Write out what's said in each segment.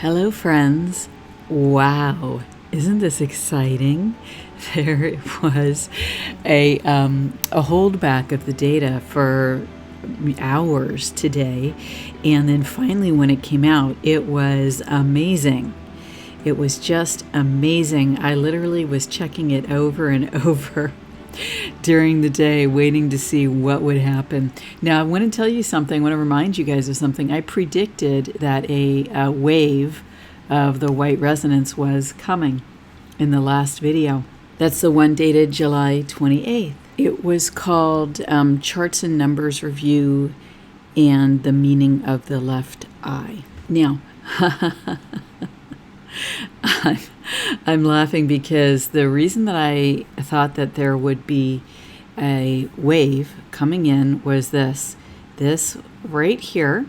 Hello, friends. Wow, isn't this exciting? There was a holdback of the data for hours today, and then finally when it came out, it was amazing. It was just amazing. I literally was checking it over and over during the day, waiting to see what would happen. Now, I want to tell you something. I want to remind you guys of something. I predicted that a wave of the white resonance was coming in the last video. That's the one dated July 28th. It was called Charts and Numbers Review and the Meaning of the Left Eye. Now, I'm laughing because the reason that I thought that there would be a wave coming in was this right here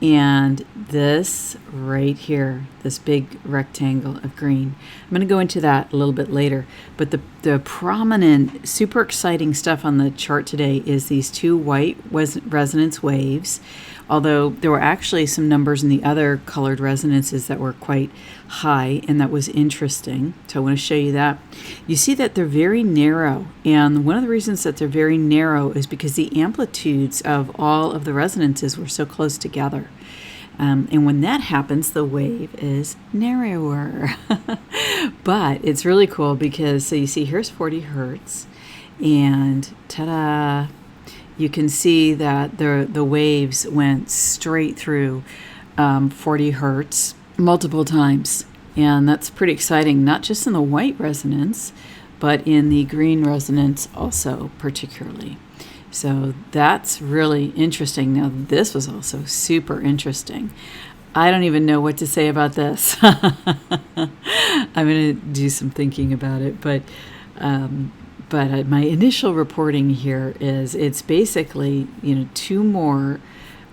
and this right here, this big rectangle of green. I'm going to go into that a little bit later, but the prominent, super exciting stuff on the chart today is these two white resonance waves, although there were actually some numbers in the other colored resonances that were quite high, and that was interesting. So I want to show you that. You see that they're very narrow, and one of the reasons that they're very narrow is because the amplitudes of all of the resonances were so close together. And when that happens, the wave is narrower. But it's really cool because, so you see here's 40 hertz, and ta-da! You can see that the waves went straight through 40 hertz multiple times. And that's pretty exciting, not just in the white resonance, but in the green resonance also particularly. So that's really interesting. Now, this was also super interesting. I don't even know what to say about this. I'm going to do some thinking about it, but my initial reporting here is it's basically, two more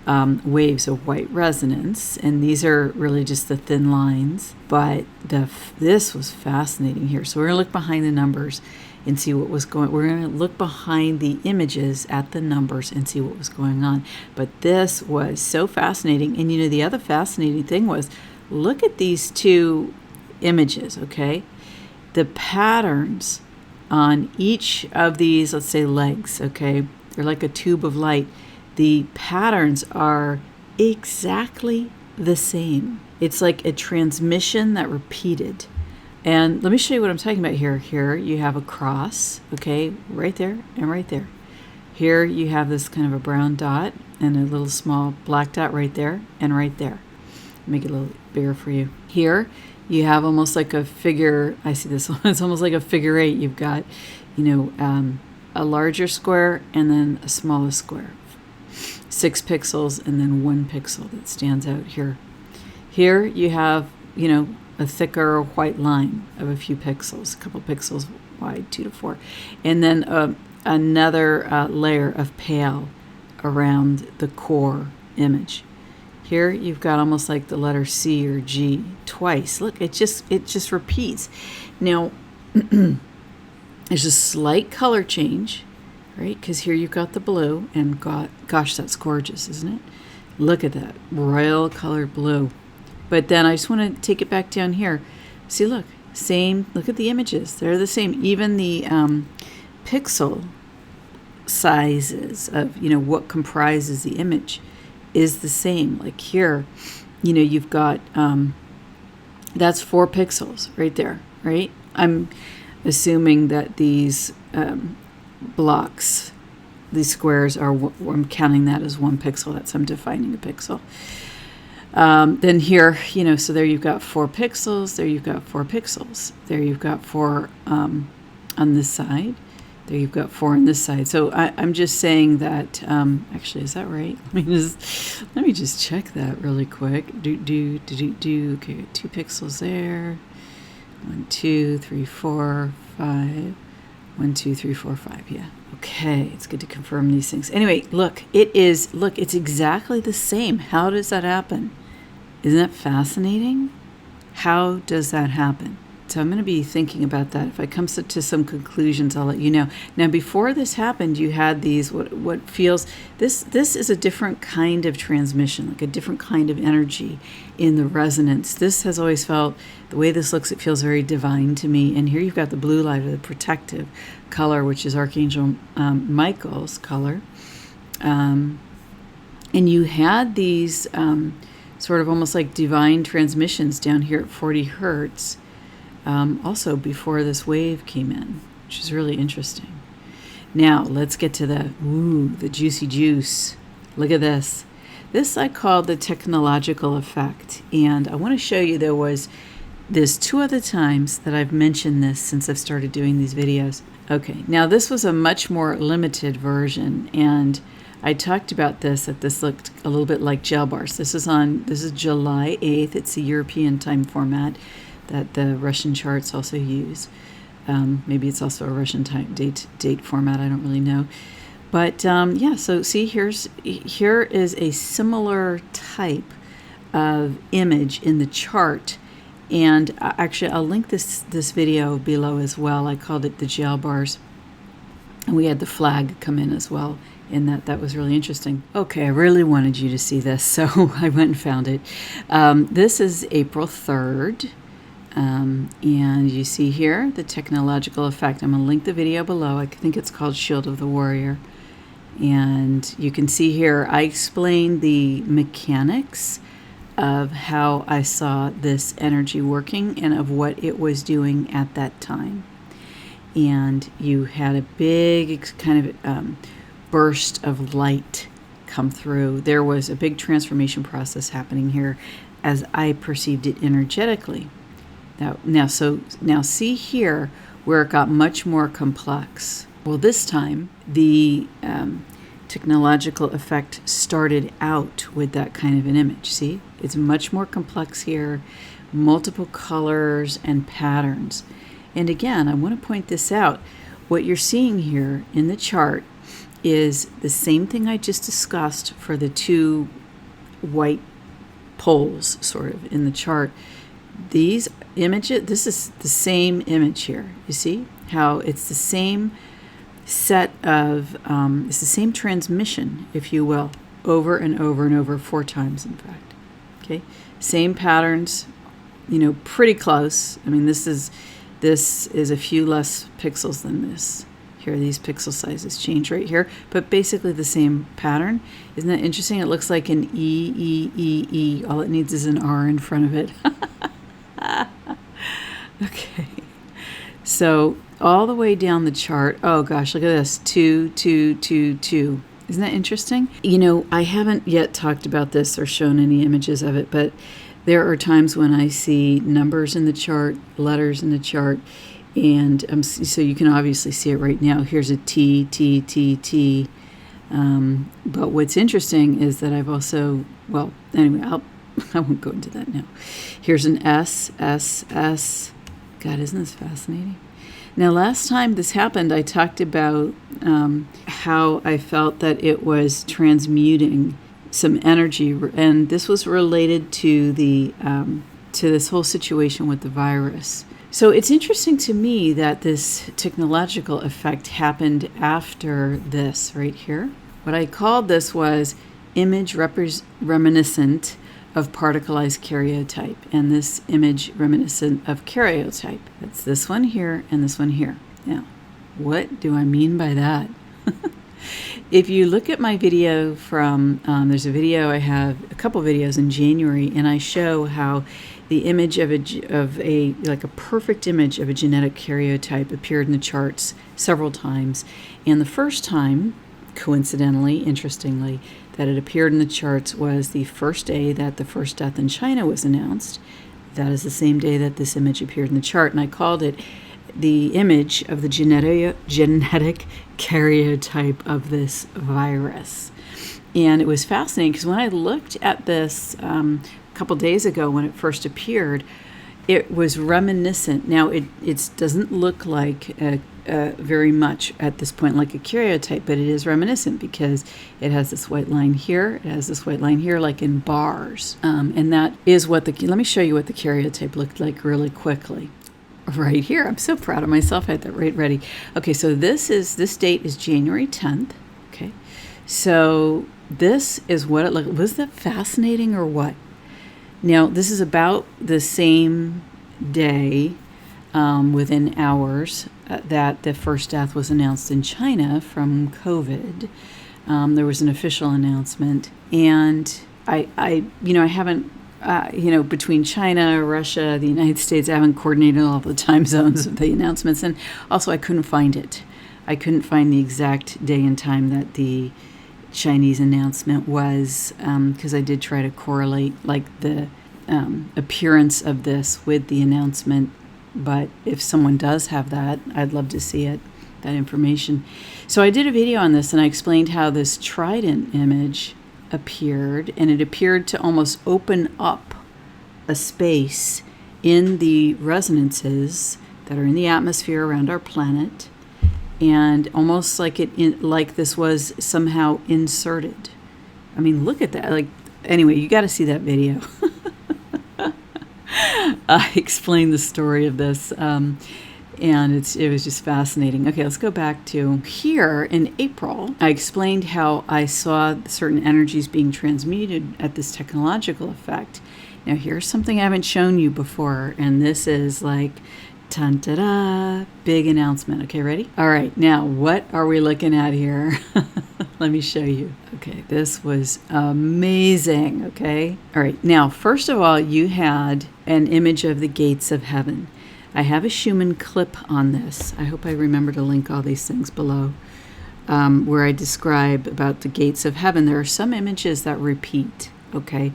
waves of white resonance, and these are really just the thin lines, but this was fascinating here. So we're going to look behind the numbers and see what was going on. We're going to look behind the images at the numbers and see what was going on. But this was so fascinating. And the other fascinating thing was, look at these two images, okay? The patterns on each of these, let's say legs, okay? They're like a tube of light. The patterns are exactly the same. It's like a transmission that repeated. And let me show you what I'm talking about here. Here you have a cross, okay, right there and right there. Here you have this kind of a brown dot and a little small black dot right there and right there. Make it a little bigger for you. Here you have almost like a figure. I see this one. It's almost like a figure eight. You've got, a larger square and then a smaller square. 6 pixels and then 1 pixel that stands out here. Here you have, a thicker white line of a few pixels, a couple pixels wide, 2 to 4. And then another layer of pale around the core image. Here you've got almost like the letter C or G twice. Look, it just repeats. Now, there's a slight color change, right? Because here you've got the blue, and gosh, that's gorgeous, isn't it? Look at that, royal colored blue. But then I just want to take it back down here. See, look, same, look at the images. They're the same. Even the pixel sizes of, what comprises the image is the same. Like here, you've got, that's 4 pixels right there, right? I'm assuming that these blocks, these squares I'm counting that as 1 pixel. That's, I'm defining a pixel. Then here, so there you've got 4 pixels, there you've got 4 pixels, there you've got 4 on this side, there you've got 4 on this side. So I'm just saying that, actually, is that right? Let me just check that really quick. Okay, 2 pixels there, 1, 2, 3, 4, 5, 1, 2, 3, 4, 5, yeah. Okay, it's good to confirm these things. Anyway, it's exactly the same. How does that happen? Isn't that fascinating? How does that happen? So I'm going to be thinking about that. If I come to some conclusions, I'll let you know. Now, before this happened, you had these, what feels, this is a different kind of transmission, like a different kind of energy in the resonance. This has always felt, the way this looks, it feels very divine to me. And here you've got the blue light, or the protective color, which is Archangel Michael's color. And you had these sort of almost like divine transmissions down here at 40 hertz. Also before this wave came in, which is really interesting. Now, let's get to the juicy juice. Look at this. This I called the technological effect. And I want to show you there's 2 other times that I've mentioned this since I've started doing these videos. Okay, now this was a much more limited version, and I talked about this, that this looked a little bit like gel bars. This is July 8th. It's the European time format that the Russian charts also use. Maybe it's also a Russian time date format. I don't really know. But yeah, so see, here is a similar type of image in the chart. And actually, I'll link this video below as well. I called it the gel bars. And we had the flag come in as well. And that was really interesting. Okay, I really wanted you to see this, so I went and found it. This is April 3rd. And you see here the technological effect. I'm going to link the video below. I think it's called Shield of the Warrior. And you can see here, I explained the mechanics of how I saw this energy working and of what it was doing at that time. And you had a big kind of burst of light come through. There was a big transformation process happening here as I perceived it energetically. Now see here where it got much more complex. Well, this time the technological effect started out with that kind of an image. See, it's much more complex here, multiple colors and patterns. And again, I want to point this out. What you're seeing here in the chart is the same thing I just discussed for the 2 white poles sort of in the chart. These images, this is the same image here. You see how it's the same set of, it's the same transmission, if you will, over and over and over, 4 times in fact. Okay, same patterns, pretty close. I mean, this is a few less pixels than this. Here, these pixel sizes change right here, but basically the same pattern. Isn't that interesting? It looks like an E, E, E, E. All it needs is an R in front of it. Okay. So all the way down the chart, oh gosh, look at this, 2, 2, 2, 2. Isn't that interesting? I haven't yet talked about this or shown any images of it, but there are times when I see numbers in the chart, letters in the chart, and so you can obviously see it right now. Here's a T, T, T, T. But what's interesting is that I've also, well, anyway, I won't go into that now. Here's an S, S, S. God, isn't this fascinating? Now, last time this happened, I talked about how I felt that it was transmuting some energy, and this was related to to this whole situation with the virus. So it's interesting to me that this technological effect happened after this right here. What I called this was image reminiscent of particleized karyotype, and this image reminiscent of karyotype. That's this one here and this one here. Now, what do I mean by that? If you look at my video from, there's a video, I have a couple videos in January, and I show how the image of a perfect image of a genetic karyotype appeared in the charts several times. And the first time, coincidentally, interestingly, that it appeared in the charts was the first day that the first death in China was announced. That is the same day that this image appeared in the chart, and I called it the image of the genetic karyotype of this virus. And it was fascinating because when I looked at this a couple days ago when it first appeared, it was reminiscent. Now, it doesn't look like very much at this point like a karyotype, but it is reminiscent because it has this white line here, it has this white line here, like in bars. And that is what let me show you what the karyotype looked like really quickly. right here. I'm so proud of myself. I had that right ready. Okay, so this date is January 10th. Okay, so this is what it looked. Was that fascinating or what? Now, this is about the same day, within hours, that the first death was announced in China from COVID. There was an official announcement, and I haven't, between China, Russia, the United States, I haven't coordinated all the time zones of the announcements, and also I couldn't find it. I couldn't find the exact day and time that the Chinese announcement was, because I did try to correlate like the appearance of this with the announcement. But if someone does have that, I'd love to see it, that information. So I did a video on this, and I explained how this trident image appeared, and it appeared to almost open up a space in the resonances that are in the atmosphere around our planet, and almost like like this was somehow inserted. I mean, look at that. Like, anyway, you got to see that video. I explained the story of this, and it was just fascinating. Okay, let's go back to here in April. I explained how I saw certain energies being transmuted at this technological effect. Now, here's something I haven't shown you before, and this is like, ta-da, big announcement. Okay, ready? All right, now what are we looking at here? Let me show you. Okay, this was amazing, okay? All right, now, first of all, you had an image of the gates of heaven. I have a Schumann clip on this. I hope I remember to link all these things below, where I describe about the gates of heaven. There are some images that repeat, okay,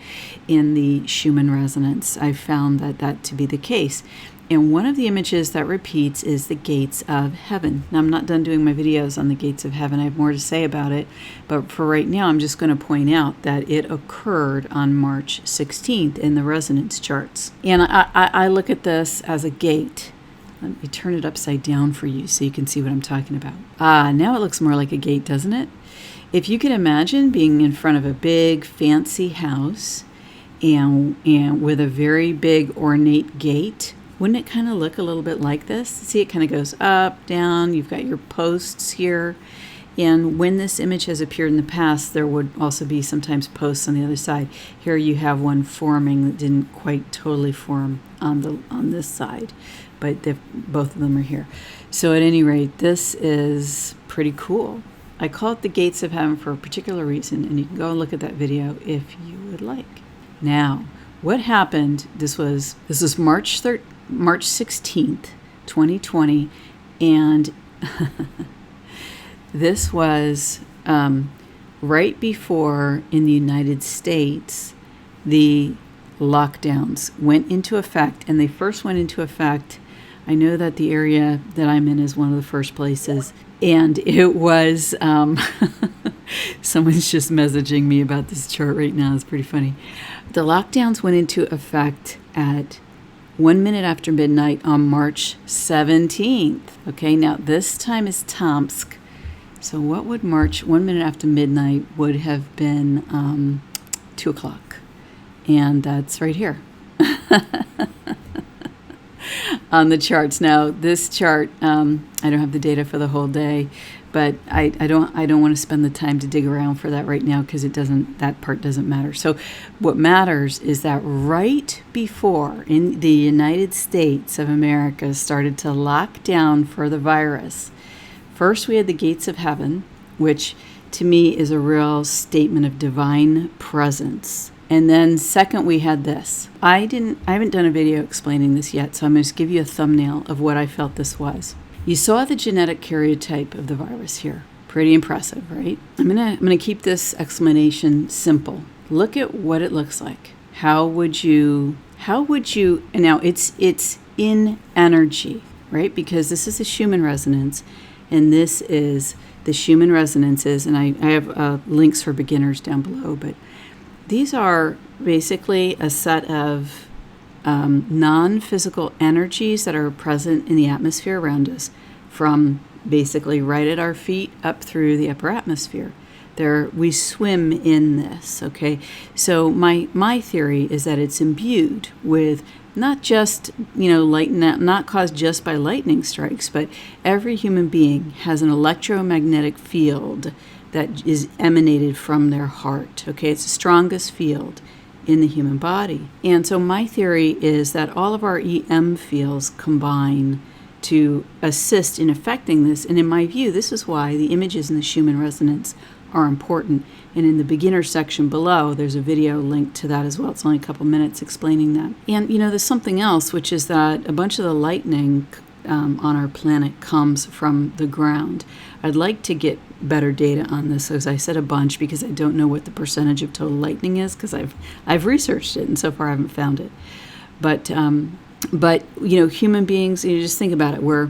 in the Schumann resonance. I found that to be the case. And one of the images that repeats is the gates of heaven. Now, I'm not done doing my videos on the gates of heaven. I have more to say about it. But for right now, I'm just going to point out that it occurred on March 16th in the resonance charts. And I look at this as a gate. Let me turn it upside down for you so you can see what I'm talking about. Now it looks more like a gate, doesn't it? If you could imagine being in front of a big, fancy house and with a very big, ornate gate, wouldn't it kind of look a little bit like this? See, it kind of goes up, down. You've got your posts here. And when this image has appeared in the past, there would also be sometimes posts on the other side. Here you have one forming that didn't quite totally form on this side, but both of them are here. So at any rate, this is pretty cool. I call it the gates of heaven for a particular reason, and you can go and look at that video if you would like. Now, what happened? This was March 16th, 2020, and this was right before, in the United States, the lockdowns went into effect, and they first went into effect. I know that the area that I'm in is one of the first places, and it was, someone's just messaging me about this chart right now. It's pretty funny. The lockdowns went into effect at 1 minute after midnight on March 17th. Okay, now this time is Tomsk. So what would March 1 minute after midnight would have been 2 o'clock. And that's right here on the charts. Now this chart, I don't have the data for the whole day, but I don't want to spend the time to dig around for that right now because that part doesn't matter. So what matters is that right before in the United States of America started to lock down for the virus, first we had the gates of heaven, which to me is a real statement of divine presence. And then second, we had this. I haven't done a video explaining this yet, so I'm going to give you a thumbnail of what I felt this was. You saw the genetic karyotype of the virus here. Pretty impressive, right? I'm gonna keep this explanation simple. Look at what it looks like. How would you, and now it's in energy, right? Because this is a Schumann resonance, and this is the Schumann resonances, and I have links for beginners down below, but these are basically a set of non-physical energies that are present in the atmosphere around us, from basically right at our feet up through the upper atmosphere. We swim in this, okay? So my theory is that it's imbued with not just, not caused just by lightning strikes, but every human being has an electromagnetic field that is emanated from their heart. Okay, it's the strongest field in the human body. And so my theory is that all of our EM fields combine to assist in affecting this. And in my view, this is why the images in the Schumann resonance are important. And in the beginner section below, there's a video linked to that as well. It's only a couple minutes explaining that. And, there's something else, which is that a bunch of the lightning on our planet comes from the ground. I'd like to get better data on this, as I said a bunch, because I don't know what the percentage of total lightning is, because I've researched it, and so far I haven't found it. But human beings, just think about it. We're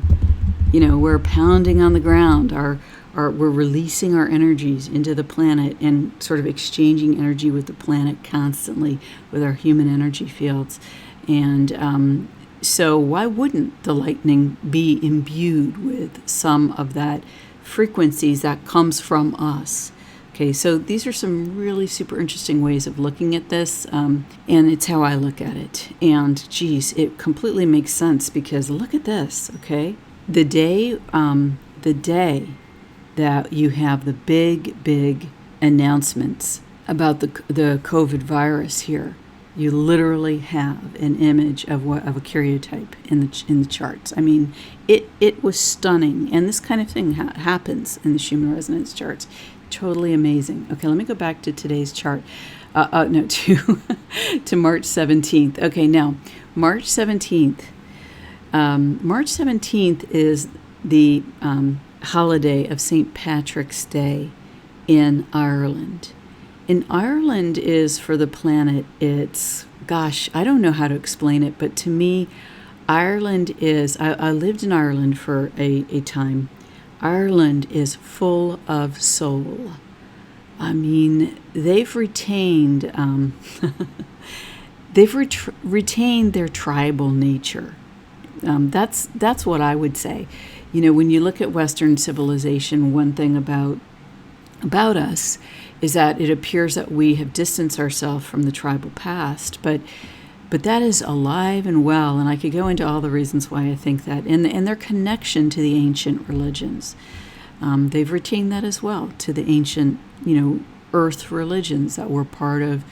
pounding on the ground. We're releasing our energies into the planet and sort of exchanging energy with the planet constantly with our human energy fields. And so why wouldn't the lightning be imbued with some of that frequencies that comes from us? Okay, so these are some really super interesting ways of looking at this, and it's how I look at it. And geez, it completely makes sense, because look at this, okay? The day that you have the big announcements about the COVID virus here, you literally have an image of a karyotype in the charts. I mean, it was stunning, and this kind of thing happens in the Schumann resonance charts. Totally amazing. Okay, let me go back to today's chart. To March 17th. Okay, now March 17th. March 17th is the holiday of St. Patrick's Day in Ireland. And Ireland is, for the planet, it's, I don't know how to explain it, but to me, Ireland is, I lived in Ireland for a time. Ireland is full of soul. I mean, they've retained, retained their tribal nature. That's what I would say. When you look at Western civilization, one thing about us is that it appears that we have distanced ourselves from the tribal past, but that is alive and well, and I could go into all the reasons why I think that, and their connection to the ancient religions. They've retained that as well, to the ancient, earth religions that were part of,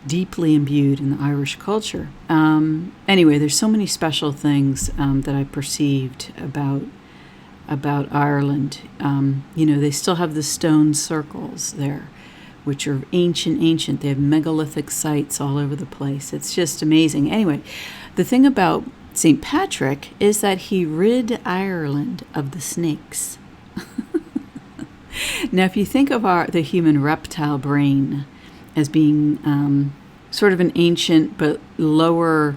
deeply imbued in the Irish culture. Anyway, there's so many special things that I perceived about Ireland. They still have the stone circles there, which are ancient. They have megalithic sites all over the place. It's just amazing. Anyway, the thing about St. Patrick is that he rid Ireland of the snakes. Now, if you think of the human reptile brain as being sort of an ancient but lower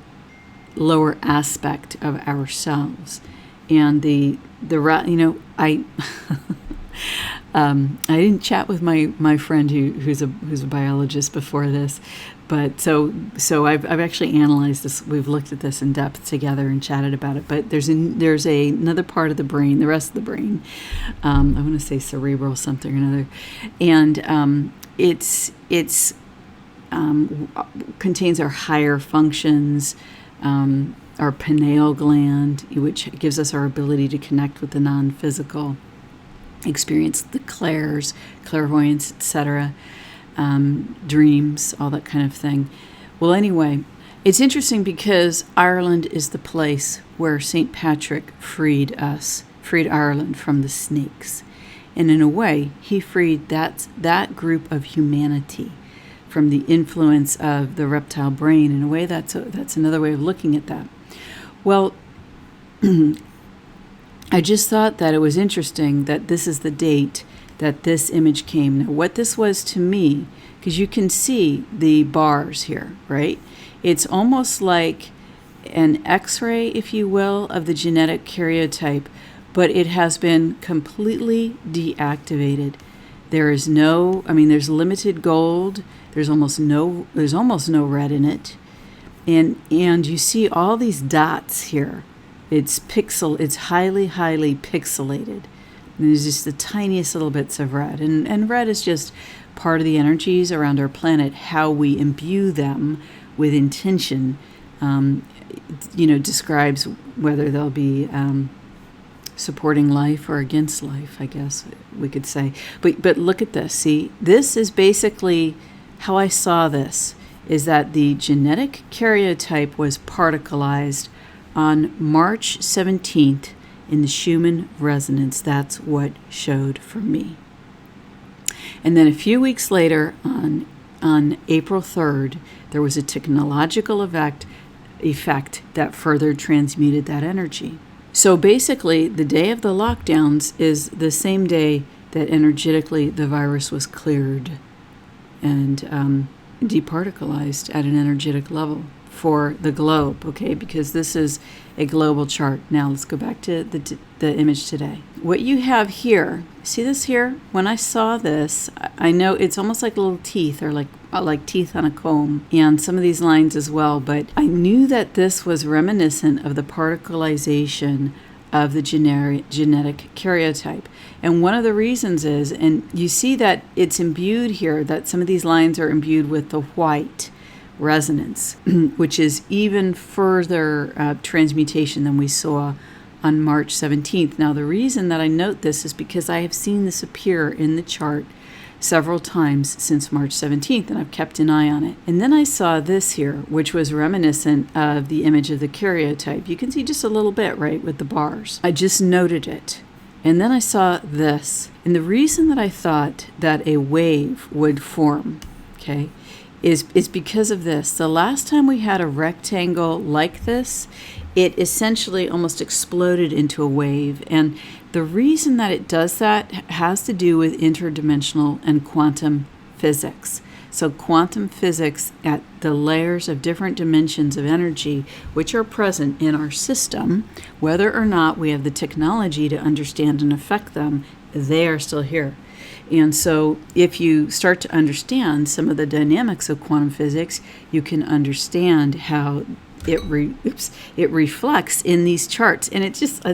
aspect of ourselves, and I didn't chat with my friend who's a biologist before this, but so I've actually analyzed this. We've looked at this in depth together and chatted about it. But there's another part of the brain, the rest of the brain. I want to say cerebral something or another, and it's contains our higher functions. Our pineal gland, which gives us our ability to connect with the non-physical, experience the clairvoyance, etc., dreams, all that kind of thing. Well, anyway, it's interesting because Ireland is the place where St. Patrick freed Ireland from the snakes. And in a way, he freed that group of humanity from the influence of the reptile brain. In a way, that's another way of looking at that. Well, I just thought that it was interesting that this is the date that this image came. Now, what this was to me, because you can see the bars here, right? It's almost like an X-ray, if you will, of the genetic karyotype, but it has been completely deactivated. There's limited gold. There's almost no red in it. And you see all these dots here. It's highly pixelated. And there's just the tiniest little bits of red. And red is just part of the energies around our planet, how we imbue them with intention describes whether they'll be supporting life or against life, I guess we could say. But look at this. See, this is basically how I saw this, is that the genetic karyotype was particleized on March 17th in the Schumann resonance. That's what showed for me. And then a few weeks later, on April 3rd, there was a technological effect that further transmuted that energy. So basically, the day of the lockdowns is the same day that energetically the virus was cleared and departicleized at an energetic level for the globe, okay? Because this is a global chart. Now let's go back to the image today. What you have here, see this here? When I saw this, I know it's almost like little teeth, or like teeth on a comb, and some of these lines as well, but I knew that this was reminiscent of the particleization of the genetic karyotype. And one of the reasons is, and you see that it's imbued here, that some of these lines are imbued with the white resonance, which is even further transmutation than we saw on March 17th. Now, the reason that I note this is because I have seen this appear in the chart several times since March 17th, and I've kept an eye on it. And then I saw this here, which was reminiscent of the image of the karyotype. You can see just a little bit, right, with the bars. I just noted it. And then I saw this. And the reason that I thought that a wave would form, okay, is because of this. The last time we had a rectangle like this, it essentially almost exploded into a wave. And the reason that it does that has to do with interdimensional and quantum physics. So quantum physics at the layers of different dimensions of energy which are present in our system, whether or not we have the technology to understand and affect them, they are still here. And so if you start to understand some of the dynamics of quantum physics, you can understand how it reflects in these charts. And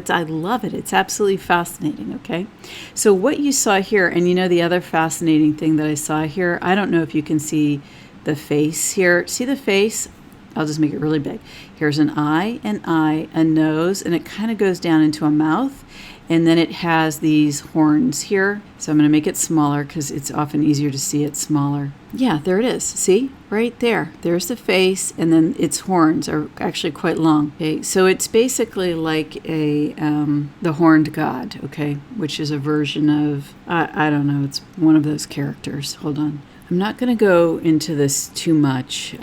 I love it. It's absolutely fascinating, okay? So what you saw here, and the other fascinating thing that I saw here, I don't know if you can see the face here. See the face? I'll just make it really big. Here's an eye, a nose, and it kind of goes down into a mouth. And then it has these horns here. So I'm going to make it smaller because it's often easier to see it smaller. Yeah, there it is. See? Right there. There's the face, and then its horns are actually quite long. Okay, so it's basically like the horned god, okay, which is a version of, I don't know, it's one of those characters. Hold on. I'm not going to go into this too much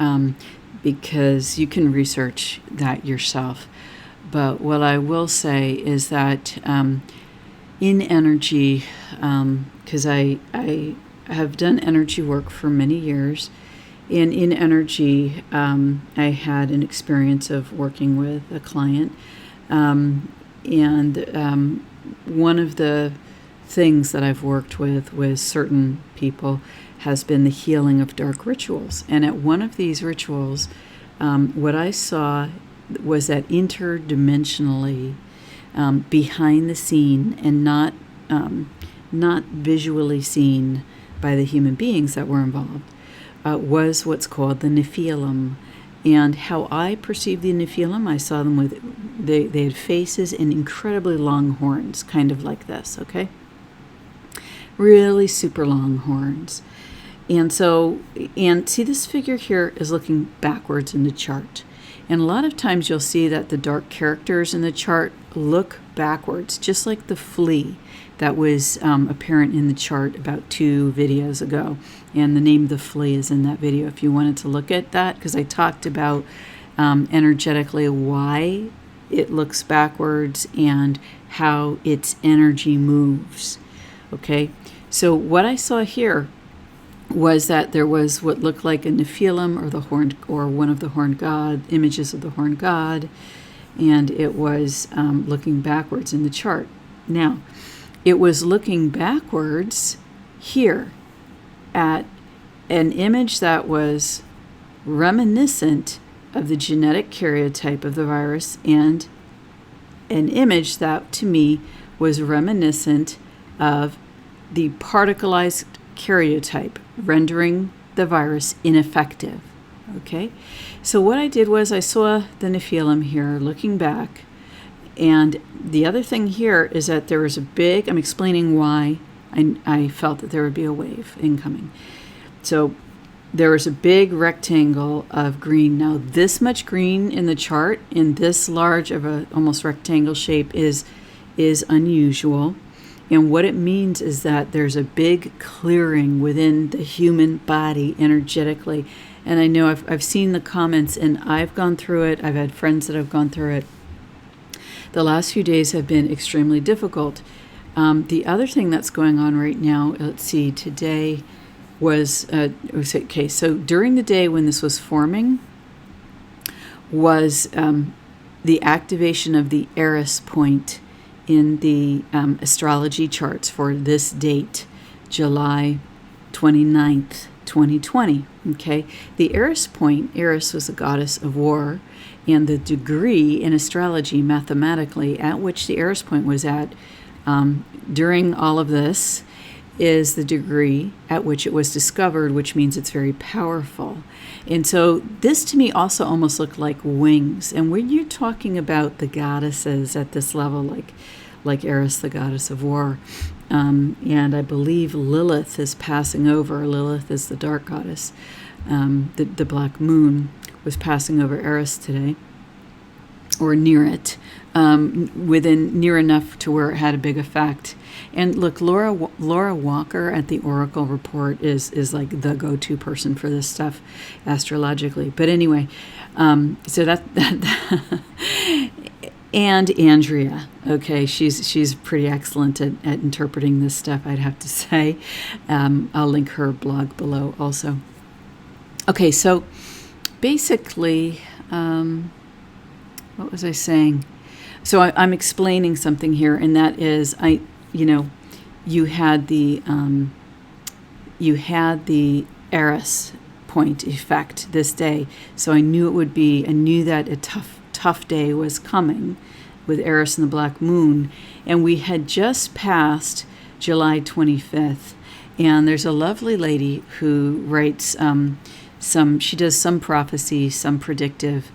because you can research that yourself. But what I will say is that in energy, because I have done energy work for many years, and in energy, I had an experience of working with a client, and one of the things that I've worked with certain people has been the healing of dark rituals. And at one of these rituals, what I saw was that interdimensionally, behind the scene and not visually seen by the human beings that were involved, was what's called the Nephilim. And how I perceived the Nephilim, I saw them with, they had faces and incredibly long horns, kind of like this, okay? Really super long horns. And see, this figure here is looking backwards in the chart. And a lot of times you'll see that the dark characters in the chart look backwards, just like the flea that was apparent in the chart about 2 videos ago. And the name of the flea is in that video if you wanted to look at that, because I talked about energetically why it looks backwards and how its energy moves. Okay, so what I saw here was that there was what looked like a Nephilim, or one of the horned god, images of the horned god, and it was looking backwards in the chart. Now, it was looking backwards here at an image that was reminiscent of the genetic karyotype of the virus, and an image that, to me, was reminiscent of the particleized karyotype, rendering the virus ineffective. Okay, so what I did was I saw the Nephilim here looking back, and the other thing here is that there was I'm explaining why I felt that there would be a wave incoming. So there was a big rectangle of green. Now this much green in the chart in this large of a almost rectangle shape is unusual. And what it means is that there's a big clearing within the human body energetically. And I know I've seen the comments, and I've gone through it. I've had friends that have gone through it. The last few days have been extremely difficult. The other thing that's going on right now, let's see, today was, okay, so during the day when this was forming was the activation of the Eris point in the astrology charts for this date, July 29th, 2020. Okay, the Eris point, Eris was the goddess of war, and the degree in astrology mathematically at which the Eris point was at during all of this is the degree at which it was discovered, which means it's very powerful. And so this to me also almost looked like wings. And when you're talking about the goddesses at this level, like Eris, the goddess of war, and I believe Lilith is passing over. Lilith is the dark goddess. The black moon was passing over Eris today, or near it, near enough to where it had a big effect. And look, Laura Walker at the Oracle Report is like the go-to person for this stuff astrologically. But anyway, so that and Andrea, okay, she's pretty excellent at interpreting this stuff, I'd have to say. I'll link her blog below also. Okay, so basically, what was I saying? So I'm explaining something here, and that is, you had the Eris point effect this day. So I knew that a tough day was coming with Eris and the Black Moon. And we had just passed July 25th. And there's a lovely lady who writes she does some prophecy, some predictive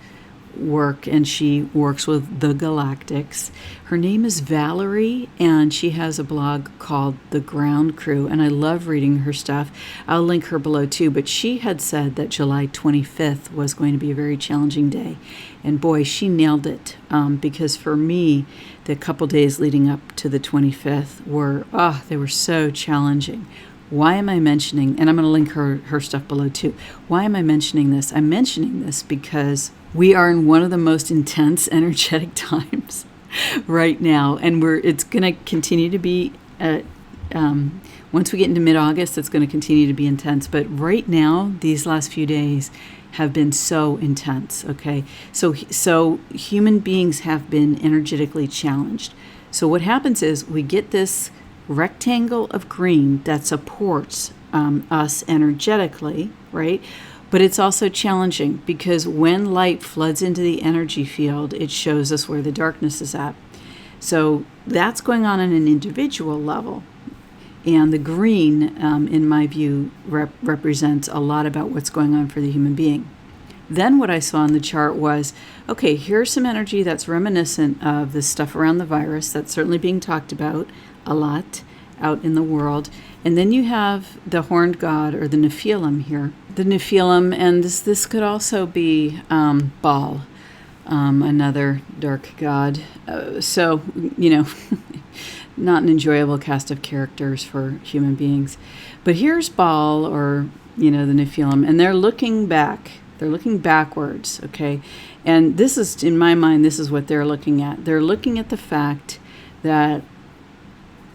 work, and she works with the galactics. Her name is Valerie, and she has a blog called The Ground Crew, and I love reading her stuff. I'll link her below too, but she had said that July 25th was going to be a very challenging day, and boy, she nailed it, because for me, the couple days leading up to the 25th they were so challenging. Why am I mentioning, and I'm going to link her stuff below too. Why am I mentioning this? I'm mentioning this because we are in one of the most intense energetic times right now, and it's going to continue to be, once we get into mid-August, it's going to continue to be intense. But right now, these last few days have been so intense, okay? So human beings have been energetically challenged. So what happens is we get this rectangle of green that supports us energetically, right? But it's also challenging because when light floods into the energy field, it shows us where the darkness is at. So that's going on an individual level. And the green, in my view, represents a lot about what's going on for the human being. Then what I saw in the chart was, okay, here's some energy that's reminiscent of the stuff around the virus that's certainly being talked about a lot out in the world. And then you have the horned god, or the Nephilim here. The Nephilim, and this could also be Baal, another dark god. So, not an enjoyable cast of characters for human beings. But here's Baal, or, the Nephilim, and they're looking back. They're looking backwards, okay? And this is, in my mind, this is what they're looking at. They're looking at the fact that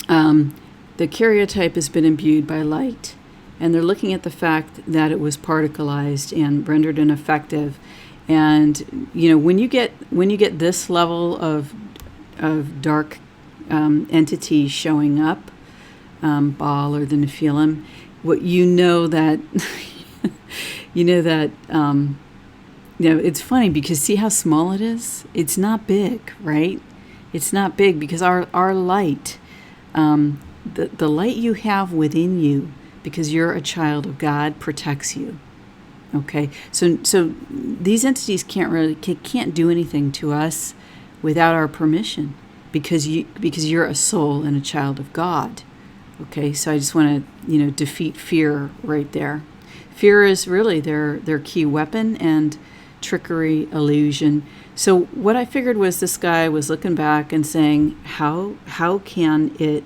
the karyotype has been imbued by light, and they're looking at the fact that it was particleized and rendered ineffective. And when you get this level of dark entity showing up, Baal or the Nephilim, what it's funny because see how small it is? It's not big, right? It's not big because our light, the light you have within you, because you're a child of God, protects you. Okay, so these entities can't do anything to us without our permission, because you're a soul and a child of God. Okay, so I just want to defeat fear right there. Fear is really their key weapon, and trickery, illusion. So what I figured was this guy was looking back and saying, how can it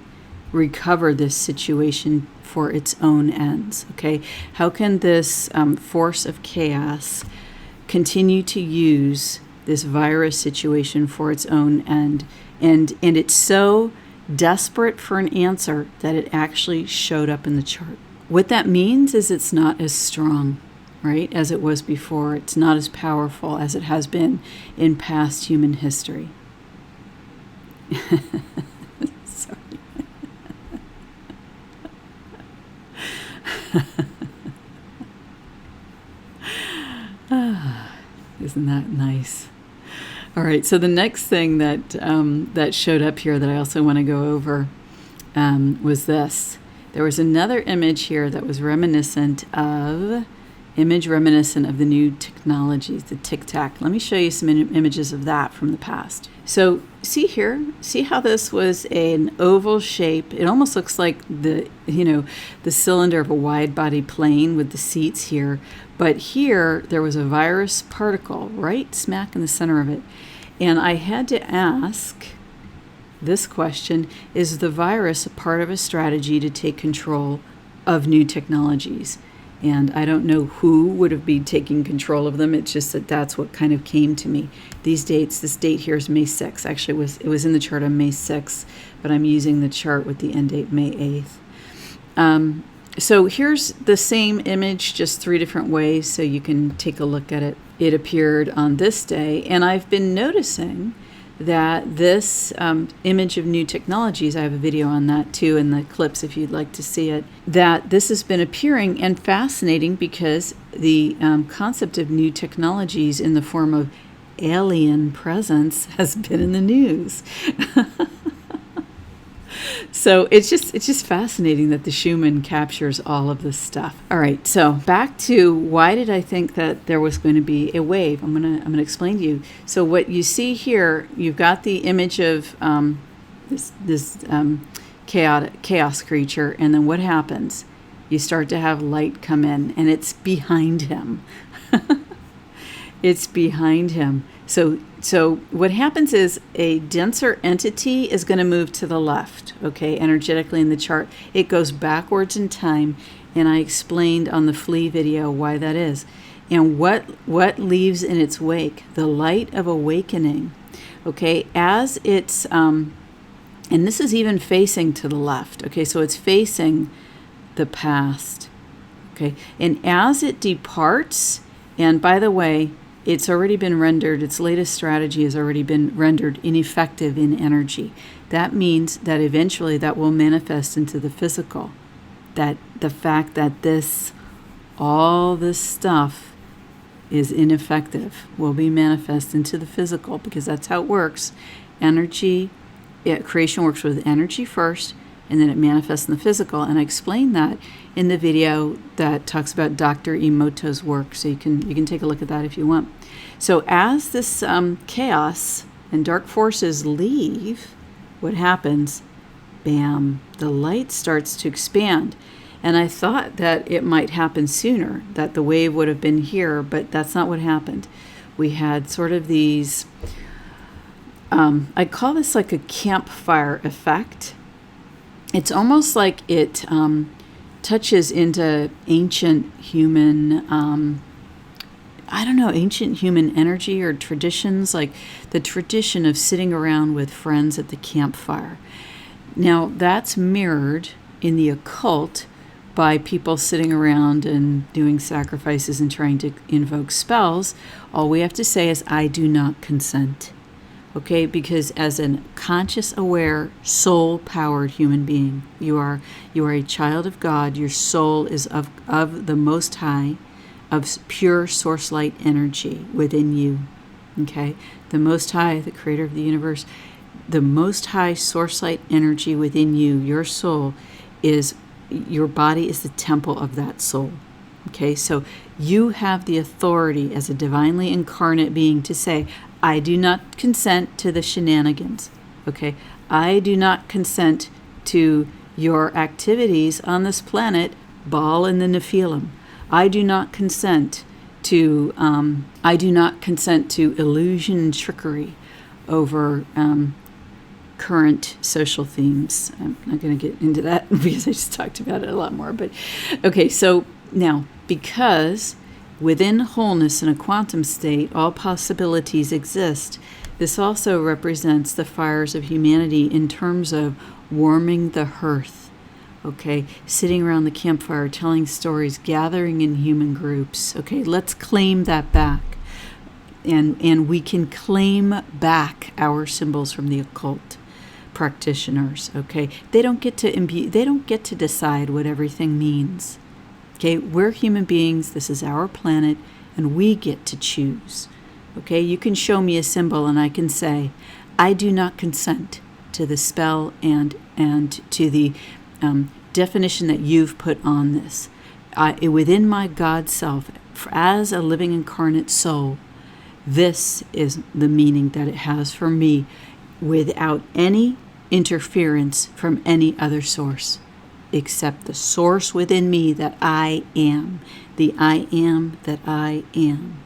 recover this situation for its own ends? Okay, how can this force of chaos continue to use this virus situation for its own end? And it's so desperate for an answer that it actually showed up in the chart. What that means is it's not as strong, right, as it was before. It's not as powerful as it has been in past human history. Sorry. Isn't that nice? All right, so the next thing that showed up here that I also want to go over was this. There was another image here that was reminiscent of the new technologies, the tic-tac. Let me show you some images of that from the past. So see here, see how this was an oval shape. It almost looks like the cylinder of a wide-body plane with the seats here. But here, there was a virus particle right smack in the center of it. And I had to ask this question: is the virus a part of a strategy to take control of new technologies? And I don't know who would have been taking control of them. It's just that that's what kind of came to me. These dates, this date here is May 6th. Actually, it was in the chart on May 6th, but I'm using the chart with the end date May 8th. So here's the same image, just 3 different ways, so you can take a look at it. It appeared on this day, and I've been noticing that this image of new technologies, I have a video on that too in the clips if you'd like to see it, that this has been appearing and fascinating because the concept of new technologies in the form of alien presence has been in the news. So it's just fascinating that the Schumann captures all of this stuff. All right, so back to why did I think that there was going to be a wave? I'm gonna explain to you. So what you see here, you've got the image of this chaos creature, and then what happens? You start to have light come in, and it's behind him. It's behind him. So what happens is a denser entity is going to move to the left, okay, energetically in the chart. It goes backwards in time, and I explained on the flea video why that is. And what leaves in its wake? The light of awakening, okay, as it's, and this is even facing to the left, okay, so it's facing the past, okay, and as it departs, and by the way, it's already been rendered, its latest strategy has already been rendered ineffective in energy. That means that eventually that will manifest into the physical. That the fact that all this stuff is ineffective will be manifest into the physical, because that's how it works. Creation works with energy first, and then it manifests in the physical. And I explained that in the video that talks about Dr. Emoto's work, so you can take a look at that if you want. So as this chaos and dark forces leave, what happens? Bam, the light starts to expand. And I thought that it might happen sooner, that the wave would have been here, but that's not what happened. We had sort of these, I call this like a campfire effect. It's almost like it touches into ancient human, ancient human energy or traditions, like the tradition of sitting around with friends at the campfire. Now, that's mirrored in the occult by people sitting around and doing sacrifices and trying to invoke spells. All we have to say is, I do not consent. Okay, because as a conscious, aware, soul-powered human being, you are a child of God. Your soul is of the Most High, of pure source light energy within you. Okay, the Most High, the Creator of the universe, the Most High source light energy within you. Your soul is, your body is the temple of that soul. Okay, so you have the authority as a divinely incarnate being to say, I do not consent to the shenanigans. Okay, I do not consent to your activities on this planet, Baal and the Nephilim. I do not consent to illusion and trickery over current social themes. I'm not going to get into that because I just talked about it a lot more. But okay, so now, because within wholeness in a quantum state, all possibilities exist, this also represents the fires of humanity in terms of warming the hearth. Okay, sitting around the campfire, telling stories, gathering in human groups. Okay, let's claim that back. And we can claim back our symbols from the occult practitioners. Okay, they don't get to decide what everything means. Okay, we're human beings. This is our planet, and we get to choose. Okay, you can show me a symbol, and I can say, I do not consent to the spell and to the definition that you've put on this. Within my God self, as a living incarnate soul, this is the meaning that it has for me, without any interference from any other source, except the source within me that I am, the I am that I am,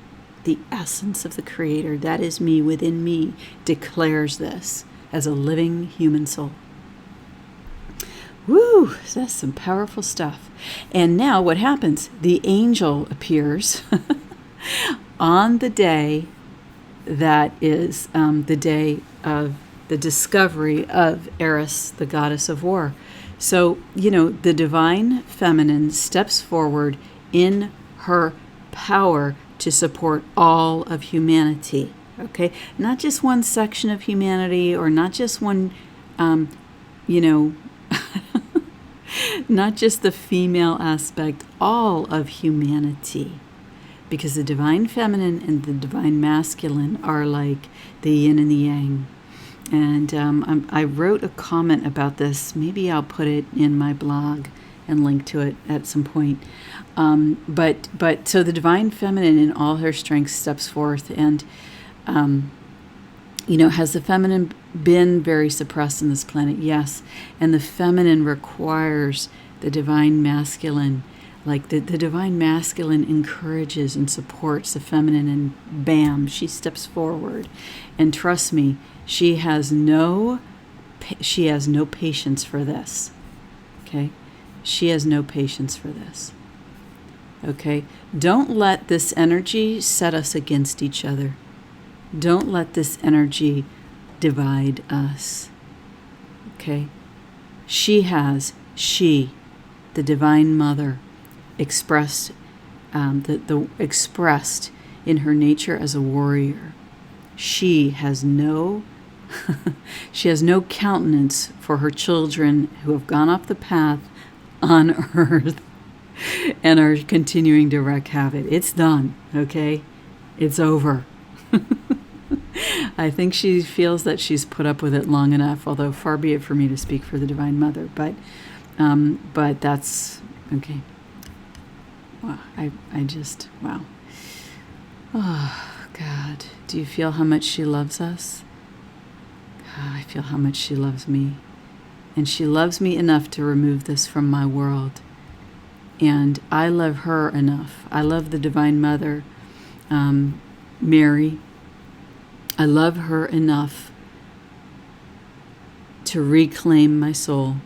the essence of the Creator, that is me within me, declares this as a living human soul. Woo, that's some powerful stuff. And now what happens? The angel appears on the day that is the day of the discovery of Eris, the goddess of war. So, the divine feminine steps forward in her power to support all of humanity. Okay? Not just one section of humanity, or not just one, not just the female aspect, all of humanity. Because the divine feminine and the divine masculine are like the yin and the yang. And I wrote a comment about this. Maybe I'll put it in my blog and link to it at some point. But so the divine feminine in all her strength steps forth, and has the feminine been very suppressed on this planet? Yes. And the feminine requires the divine masculine. Like the divine masculine encourages and supports the feminine, and bam, she steps forward. And trust me, she has no patience for this. Okay? She has no patience for this. Okay? Don't let this energy set us against each other. Don't let this energy divide us. Okay? She, the Divine Mother, expressed expressed in her nature as a warrior. She has no countenance for her children who have gone off the path on earth and are continuing to wreak havoc. It's done, okay? It's over. I think she feels that she's put up with it long enough, although far be it for me to speak for the Divine Mother. But that's okay. Wow, I just, wow. Oh, God. Do you feel how much she loves us? God, I feel how much she loves me. And she loves me enough to remove this from my world. And I love her enough. I love the Divine Mother, Mary. I love her enough to reclaim my soul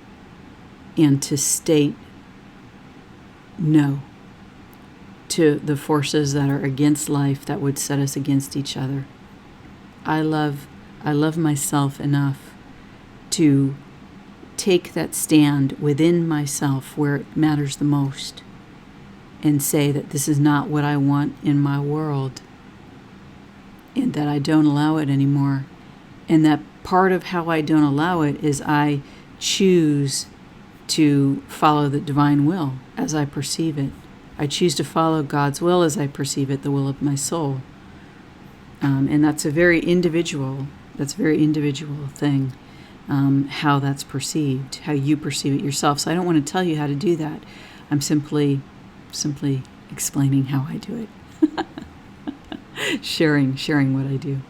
and to state no to the forces that are against life that would set us against each other. I love myself enough to take that stand within myself where it matters the most and say that this is not what I want in my world, and that I don't allow it anymore. And that part of how I don't allow it is I choose to follow the divine will as I perceive it. I choose to follow God's will as I perceive it, the will of my soul. And that's a very individual thing, how that's perceived, how you perceive it yourself. So I don't want to tell you how to do that. I'm simply explaining how I do it. sharing what I do.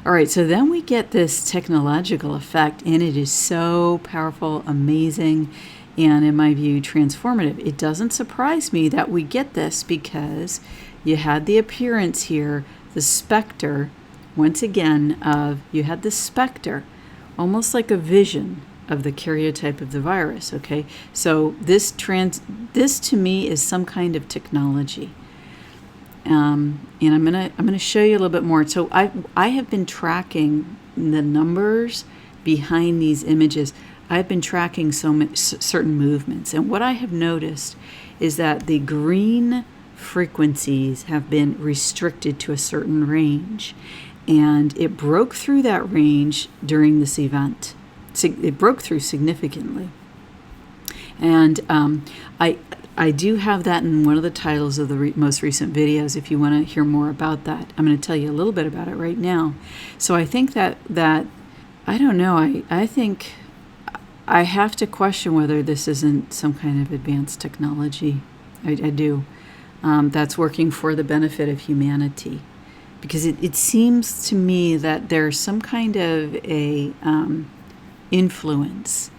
All right, so then we get this technological effect, and it is so powerful, amazing, and in my view, transformative. It doesn't surprise me that we get this because you had the appearance here, the specter, once again, you had the specter, almost like a vision of the karyotype of the virus, okay? So this to me is some kind of technology. And I'm gonna show you a little bit more. So I have been tracking the numbers behind these images. I've been tracking certain movements, and what I have noticed is that the green frequencies have been restricted to a certain range, and it broke through that range during this event. It broke through significantly, and I do have that in one of the titles of the most recent videos if you want to hear more about that. I'm going to tell you a little bit about it right now. So I think that I don't know, I think I have to question whether this isn't some kind of advanced technology. I do. That's working for the benefit of humanity. Because it seems to me that there's some kind of a influence.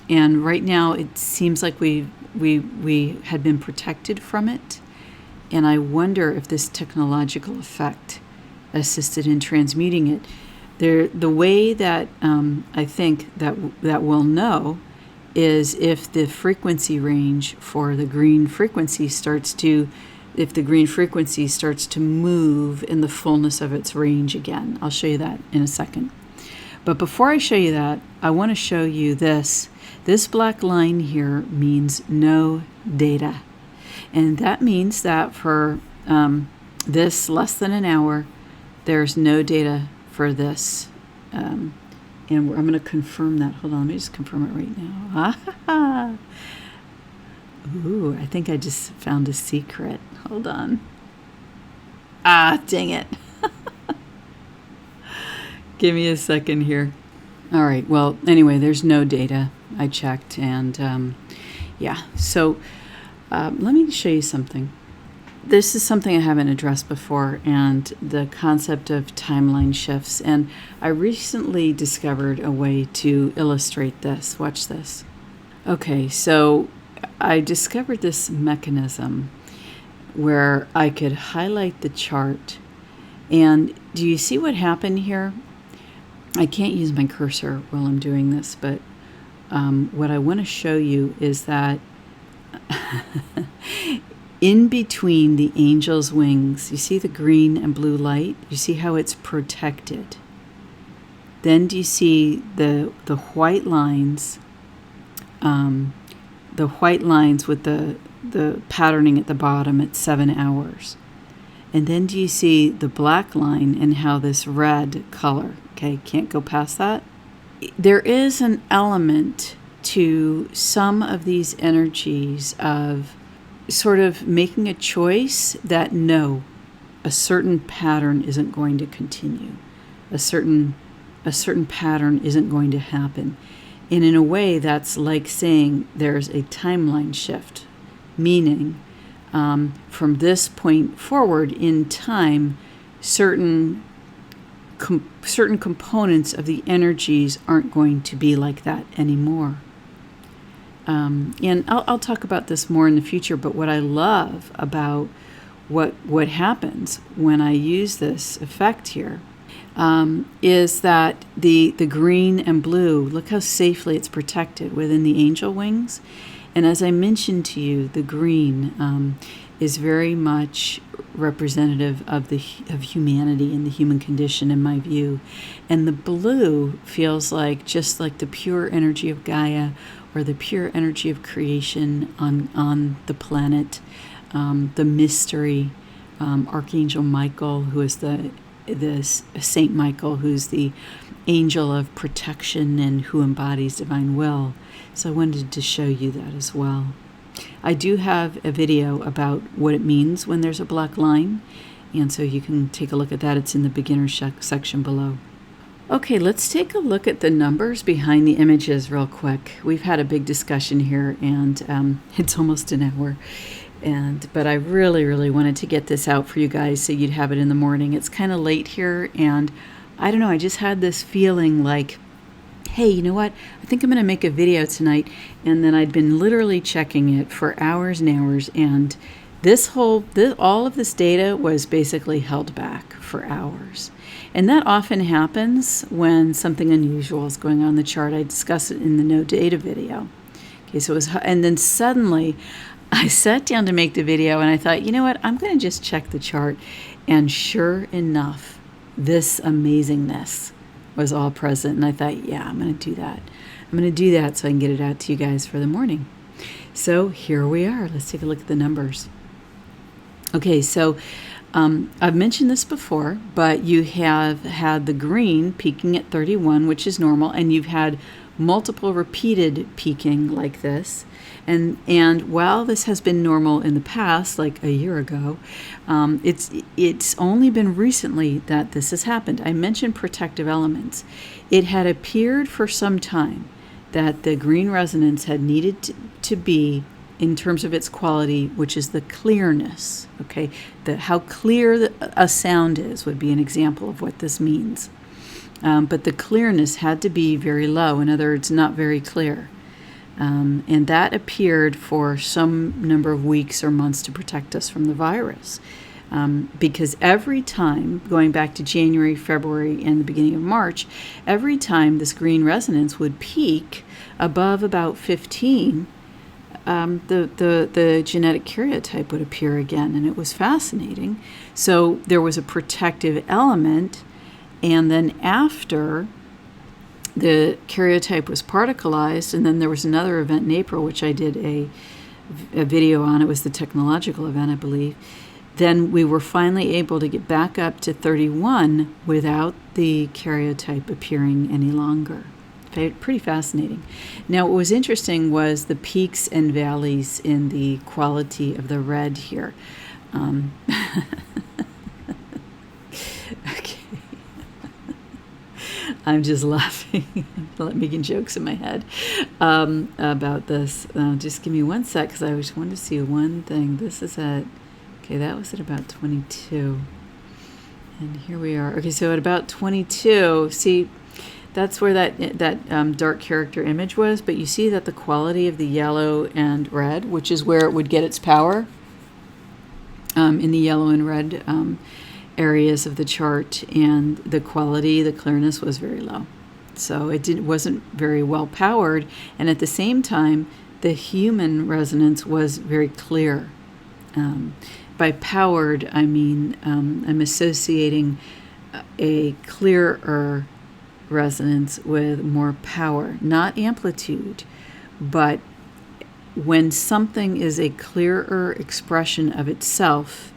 And right now it seems like we had been protected from it. And I wonder if this technological effect assisted in transmuting it. The way that I think that we'll know is if the frequency range for the green frequency starts to move in the fullness of its range again. I'll show you that in a second. But before I show you that, I want to show you this. This black line here means no data. And that means that for this less than an hour, there's no data for this. And I'm going to confirm that. Hold on, let me just confirm it right now. Ooh, I think I just found a secret. Hold on. Dang it. Give me a second here. All right, well, anyway, there's no data. I checked, and yeah. So let me show you something. This is something I haven't addressed before, and the concept of timeline shifts. And I recently discovered a way to illustrate this. Watch this. Okay, so I discovered this mechanism where I could highlight the chart. And do you see what happened here? I can't use my cursor while I'm doing this, but what I want to show you is that in between the angel's wings, you see the green and blue light? You see how it's protected. Then do you see the white lines? The white lines with the patterning at the bottom at 7 hours. And then do you see the black line and how this red color, okay, can't go past that? There is an element to some of these energies of sort of making a choice that no, a certain pattern isn't going to continue. A certain pattern isn't going to happen. And in a way, that's like saying there's a timeline shift, meaning from this point forward in time, certain components of the energies aren't going to be like that anymore. And I'll talk about this more in the future, but what I love about what happens when I use this effect here is that the green and blue, look how safely it's protected within the angel wings. And as I mentioned to you, the green is very much representative of humanity and the human condition, in my view. And the blue feels like just like the pure energy of Gaia, or the pure energy of creation on the planet, the mystery, Archangel Michael, who is the Saint Michael, who's the angel of protection and who embodies divine will. So I wanted to show you that as well. I do have a video about what it means when there's a black line, and so you can take a look at that. It's in the beginner section below. Okay, let's take a look at the numbers behind the images real quick. We've had a big discussion here, and it's almost an hour. But I really, really wanted to get this out for you guys so you'd have it in the morning. It's kind of late here, and I don't know, I just had this feeling like, hey, you know what? I think I'm going to make a video tonight. And then I'd been literally checking it for hours and hours, and all of this data was basically held back for hours. And that often happens when something unusual is going on in the chart. I discussed it in the no data video. Okay, so and then suddenly I sat down to make the video, and I thought, you know what? I'm going to just check the chart. And sure enough, this amazingness was all present. And I thought, yeah, I'm going to do that. I'm going to do that so I can get it out to you guys for the morning. So here we are. Let's take a look at the numbers. Okay, so I've mentioned this before, but you have had the green peaking at 31, which is normal, and you've had multiple repeated peaking like this. And while this has been normal in the past, like a year ago, it's only been recently that this has happened. I mentioned protective elements. It had appeared for some time that the green resonance had needed to be, in terms of its quality, which is the clearness, okay? How clear a sound is would be an example of what this means. But the clearness had to be very low, in other words, not very clear. And that appeared for some number of weeks or months to protect us from the virus. Because every time, going back to January, February, and the beginning of March, every time this green resonance would peak above about 15, the genetic karyotype would appear again, and it was fascinating. So there was a protective element, and then after the karyotype was particleized, and then there was another event in April, which I did a video on. It was the technological event, I believe. Then we were finally able to get back up to 31 without the karyotype appearing any longer. Pretty fascinating. Now, what was interesting was the peaks and valleys in the quality of the red here. Okay. I'm just laughing, making jokes in my head about this. Just give me one sec, because I just wanted to see one thing. This is at, okay, that was at about 22. And here we are. Okay, so at about 22, see, that's where that dark character image was, but you see that the quality of the yellow and red, which is where it would get its power, in the yellow and red areas of the chart, and the quality, the clearness was very low. So it wasn't very well powered, and at the same time, the human resonance was very clear. By powered, I mean I'm associating a clearer resonance with more power, not amplitude, but when something is a clearer expression of itself,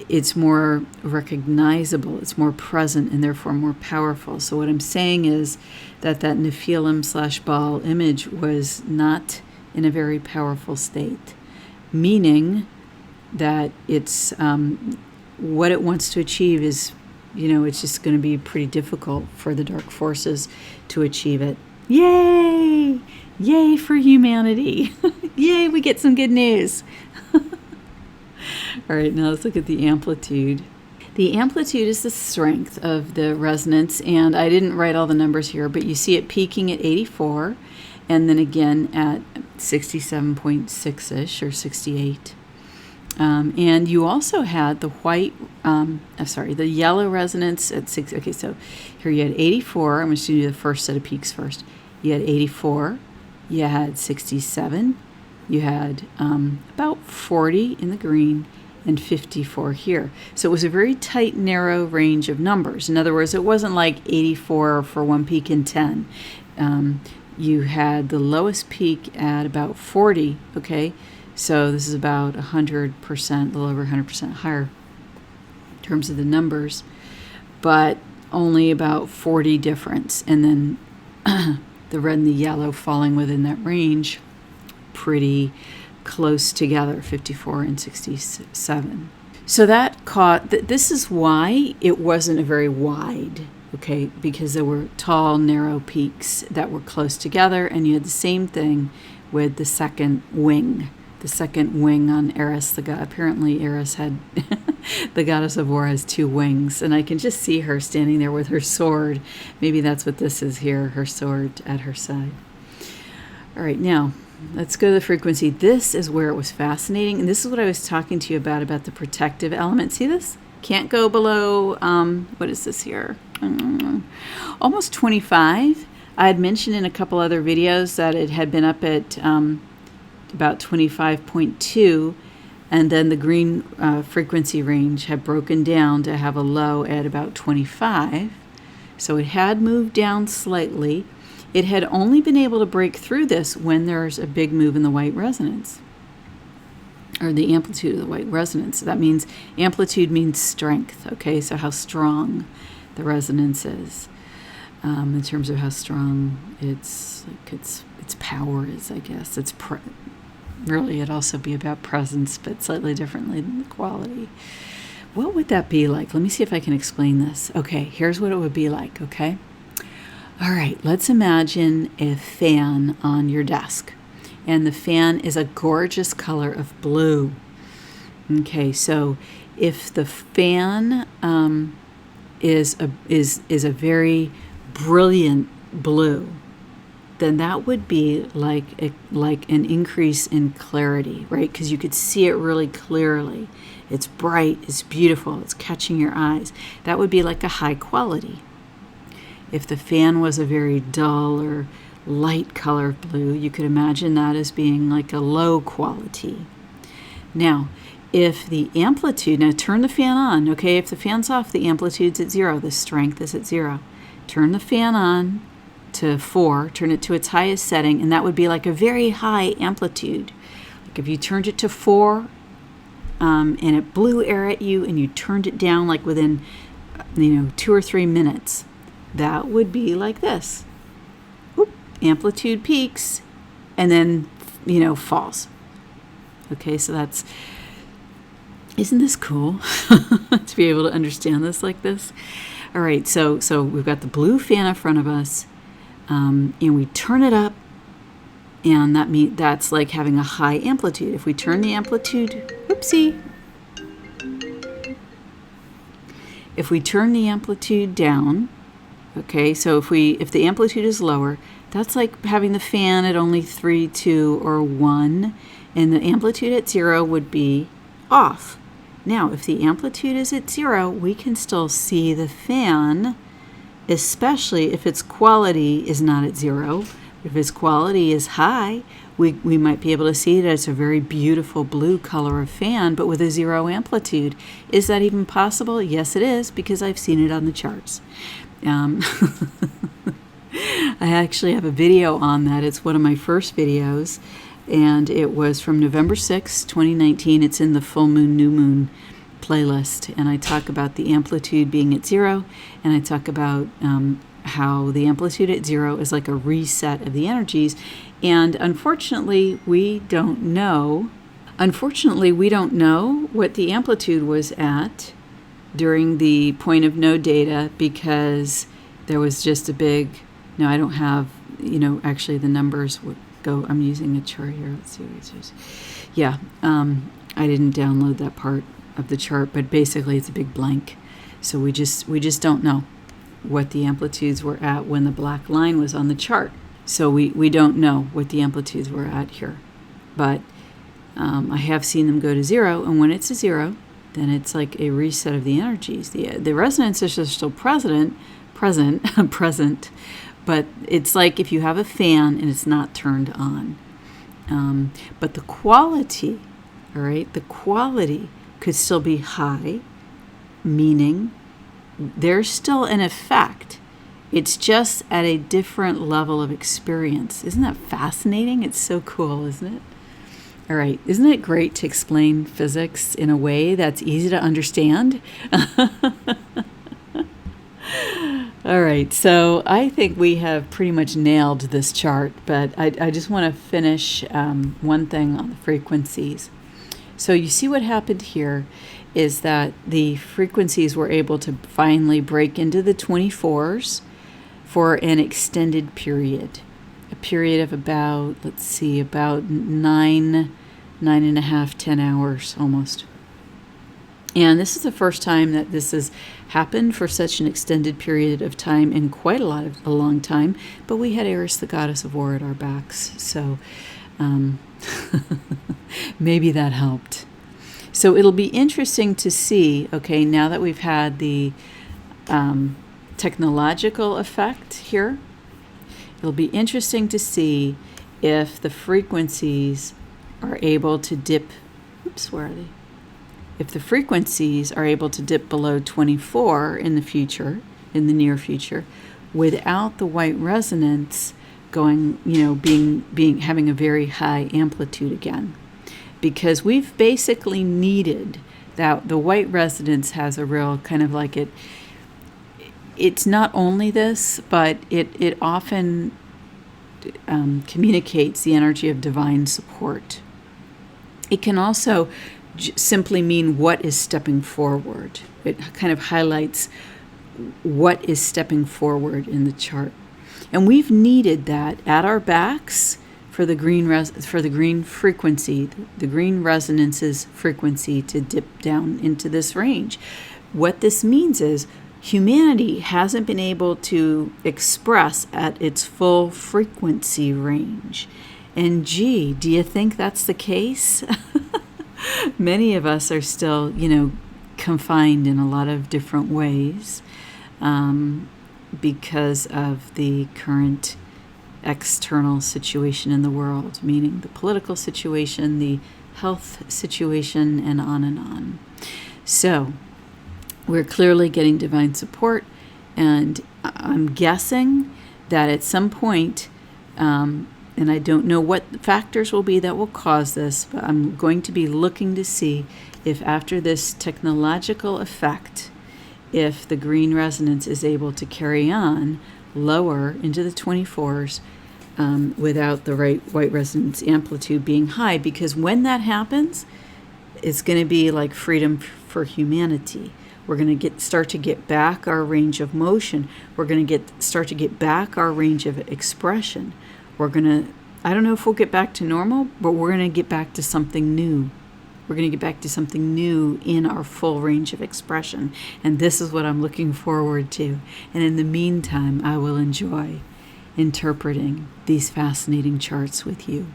it's more recognizable, it's more present, and therefore more powerful. So what I'm saying is that Nephilim/Baal image was not in a very powerful state, meaning that it's what it wants to achieve is, it's just going to be pretty difficult for the dark forces to achieve it. Yay! Yay for humanity. Yay, we get some good news. All right, now let's look at the amplitude. The amplitude is the strength of the resonance, and I didn't write all the numbers here, but you see it peaking at 84, and then again at 67.6-ish or 68. And you also had the the yellow resonance at 6. Okay, so here you had 84. I'm just going to do the first set of peaks first. You had 84. You had 67. You had about 40 in the green and 54 here. So it was a very tight, narrow range of numbers. In other words, it wasn't like 84 for one peak and 10. You had the lowest peak at about 40, okay? So this is about 100%, a little over 100% higher in terms of the numbers, but only about 40 difference. And then the red and the yellow falling within that range, pretty close together, 54 and 67. So that this is why it wasn't a very wide, okay, because there were tall, narrow peaks that were close together, and you had the same thing with the second wing the second wing on Eris, the god. Apparently Eris had, the goddess of war has 2 wings, and I can just see her standing there with her sword. Maybe that's what this is here, her sword at her side. All right, now let's go to the frequency. This is where it was fascinating, and this is what I was talking to you about the protective element. See this? Can't go below, what is this here? Almost 25. I had mentioned in a couple other videos that it had been up at about 25.2, and then the green frequency range had broken down to have a low at about 25. So it had moved down slightly. It had only been able to break through this when there's a big move in the white resonance, or the amplitude of the white resonance. So that means amplitude means strength, okay? So how strong the resonance is, in terms of how strong its power is, I guess. Really, it'd also be about presence, but slightly differently than the quality. What would that be like? Let me see if I can explain this. Okay, here's what it would be like, okay? All right, let's imagine a fan on your desk, and the fan is a gorgeous color of blue. Okay, so if the fan is a very brilliant blue, then that would be like an increase in clarity, right? Because you could see it really clearly. It's bright, it's beautiful, it's catching your eyes. That would be like a high quality. If the fan was a very dull or light color of blue, you could imagine that as being like a low quality. Now, if the amplitude, now turn the fan on, okay? If the fan's off, the amplitude's at 0, the strength is at 0. Turn the fan on to 4, turn it to its highest setting, and that would be like a very high amplitude. Like if you turned it to 4, and it blew air at you, and you turned it down like within, 2 or 3 minutes, that would be like this. Oop, amplitude peaks, and then, falls. Okay, so that's, isn't this cool to be able to understand this like this? All right, so we've got the blue fan in front of us, and we turn it up, and that's like having a high amplitude. If we turn the amplitude, oopsie. If we turn the amplitude down, okay, so if the amplitude is lower, that's like having the fan at only 3, 2, or 1, and the amplitude at 0 would be off. Now, if the amplitude is at 0, we can still see the fan, especially if its quality is not at 0. If its quality is high, we might be able to see that it's a very beautiful blue color of fan, but with a 0 amplitude. Is that even possible? Yes, it is, because I've seen it on the charts. I actually have a video on that. It's one of my first videos, and it was from November 6, 2019. It's in the full moon, new moon playlist, and I talk about the amplitude being at 0, and I talk about how the amplitude at 0 is like a reset of the energies, and unfortunately we don't know what the amplitude was at during the point of no data, because there was just a big, no, I don't have, actually the numbers would go, I'm using a chart here, let's see what it is. Yeah, I didn't download that part of the chart, but basically it's a big blank. So we just don't know what the amplitudes were at when the black line was on the chart. So we don't know what the amplitudes were at here. But I have seen them go to 0, and when it's a 0, then it's like a reset of the energies. The resonances are still present, but it's like if you have a fan and it's not turned on. But the quality, all right, the quality could still be high, meaning there's still an effect. It's just at a different level of experience. Isn't that fascinating? It's so cool, isn't it? All right, isn't it great to explain physics in a way that's easy to understand? All right, so I think we have pretty much nailed this chart, but I just want to finish one thing on the frequencies. So you see what happened here is that the frequencies were able to finally break into the 24s for an extended period. A period of about, let's see, about 9 9.5, 10 hours almost. And this is the first time that this has happened for such an extended period of time, in quite a long time. But we had Eris, the goddess of war, at our backs, so maybe that helped. So it'll be interesting to see, okay, now that we've had the technological effect here, it'll be interesting to see if the frequencies are able to dip, where are they? If the frequencies are able to dip below 24 in the future, in the near future, without the white resonance going, having a very high amplitude again. Because we've basically needed that. The white resonance has a real kind of like it's not only this, but it often communicates the energy of divine support. It can also simply mean what is stepping forward. It kind of highlights what is stepping forward in the chart. And we've needed that at our backs for the green frequency, the green resonance's frequency to dip down into this range. What this means is humanity hasn't been able to express at its full frequency range. And gee, do you think that's the case? Many of us are still, confined in a lot of different ways because of the current external situation in the world, meaning the political situation, the health situation, and on and on. So we're clearly getting divine support, and I'm guessing that at some point, and I don't know what factors will be that will cause this, but I'm going to be looking to see if after this technological effect, if the green resonance is able to carry on lower into the 24s without the white resonance amplitude being high. Because when that happens, it's going to be like freedom for humanity. We're going to start to get back our range of motion. We're going to start to get back our range of expression. I don't know if we'll get back to normal, but we're going to get back to something new. We're going to get back to something new in our full range of expression. And this is what I'm looking forward to. And in the meantime, I will enjoy interpreting these fascinating charts with you.